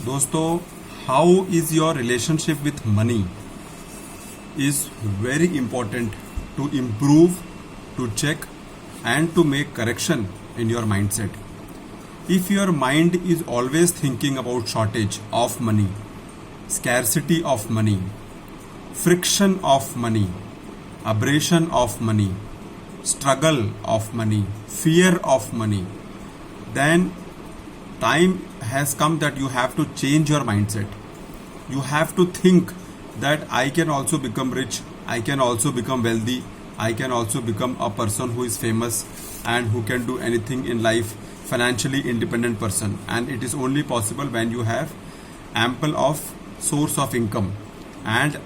दोस्तों, how is your relationship with money is very important to improve, to check, and to make correction in your mindset. If your mind is always thinking about shortage of money, scarcity of money, friction of money, aberration of money, struggle of money, fear of money, then time has come that you have to change your mindset. You have to think that I can also become rich, I can also become wealthy, I can also become a person who is famous and who can do anything in life, financially independent person. And it is only possible when you have ample of source of income and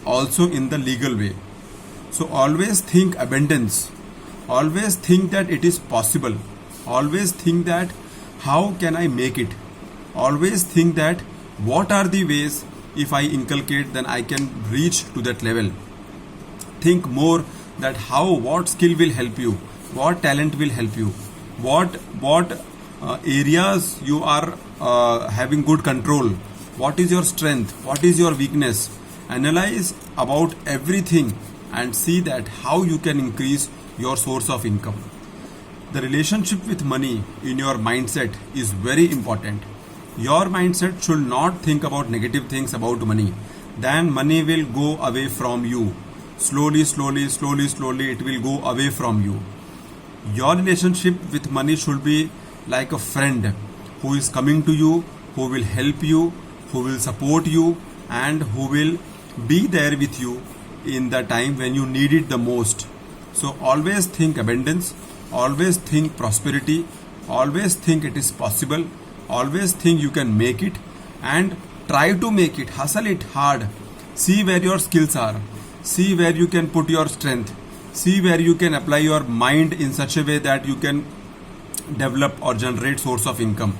also in the legal way. So always think abundance, always think that it is possible, always think that how can I make it, always think that what are the ways if I inculcate then I can reach to that level. Think more that what skill will help you, what talent will help you, what areas you are having good control, what is your strength, what is your weakness. Analyze about everything and see that how you can increase your source of income. The relationship with money in your mindset is very important. Your mindset should not think about negative things about money. Then money will go away from you. Slowly it will go away from you. Your relationship with money should be like a friend who is coming to you, who will help you, who will support you, and who will be there with you in the time when you need it the most. So always think abundance, always think prosperity, always think it is possible, always think you can make it, and try to make it. Hustle it hard. See where your skills are. See where you can put your strength. See where you can apply your mind in such a way that you can develop or generate source of income.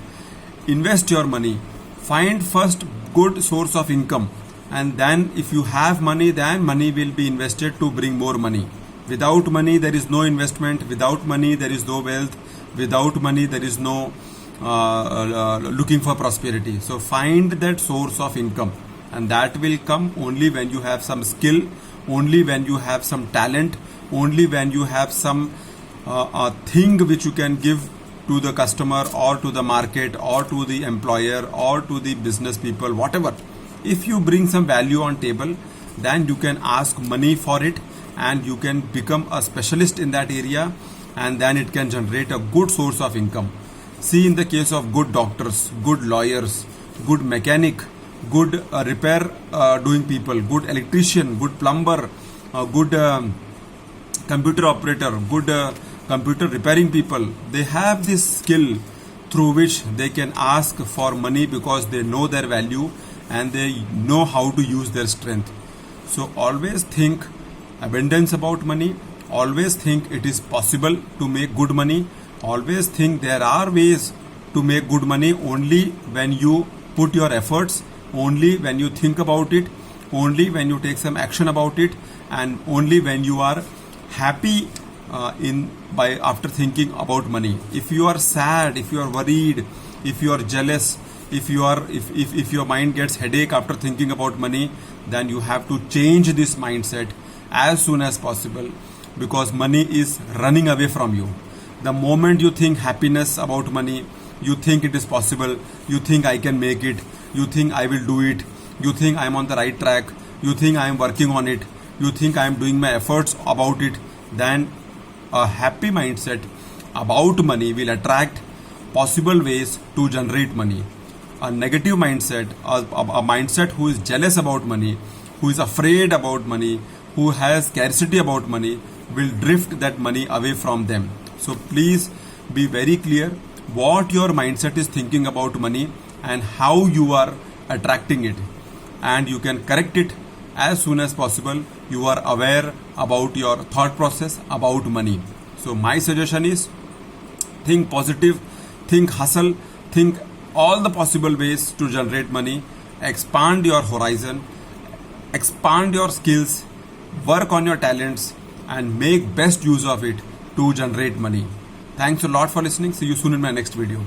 Invest your money. Find first good source of income, and then if you have money, then money will be invested to bring more money. Without money there is no investment. Without money there is no wealth. Without money there is no looking for prosperity. So find that source of income, and that will come only when you have some skill, only when you have some talent, only when you have some thing which you can give to the customer or to the market or to the employer or to the business people, whatever. If you bring some value on table, then you can ask money for it and you can become a specialist in that area, and then it can generate a good source of income. See, in the case of good doctors, good lawyers, good mechanic, good repair doing people, good electrician, good plumber, good computer operator, good computer repairing people, they have this skill through which they can ask for money because they know their value and they know how to use their strength. So always think abundance about money, always think it is possible to make good money. Always think there are ways to make good money only when you put your efforts, only when you think about it, only when you take some action about it, and only when you are happy after thinking about money. If you are sad, if you are worried, if you are jealous, if your mind gets headache after thinking about money, then you have to change this mindset as soon as possible, because money is running away from you. The moment you think happiness about money, you think it is possible, you think I can make it, you think I will do it, you think I am on the right track, you think I am working on it, you think I am doing my efforts about it, then a happy mindset about money will attract possible ways to generate money. A negative mindset, a mindset who is jealous about money, who is afraid about money, who has scarcity about money, will drift that money away from them. So please be very clear what your mindset is thinking about money and how you are attracting it, and you can correct it as soon as possible. You are aware about your thought process about money. So my suggestion is, think positive, think hustle, think all the possible ways to generate money, expand your horizon, expand your skills, work on your talents, and make best use of it to generate money. Thanks a lot for listening. See you soon in my next video.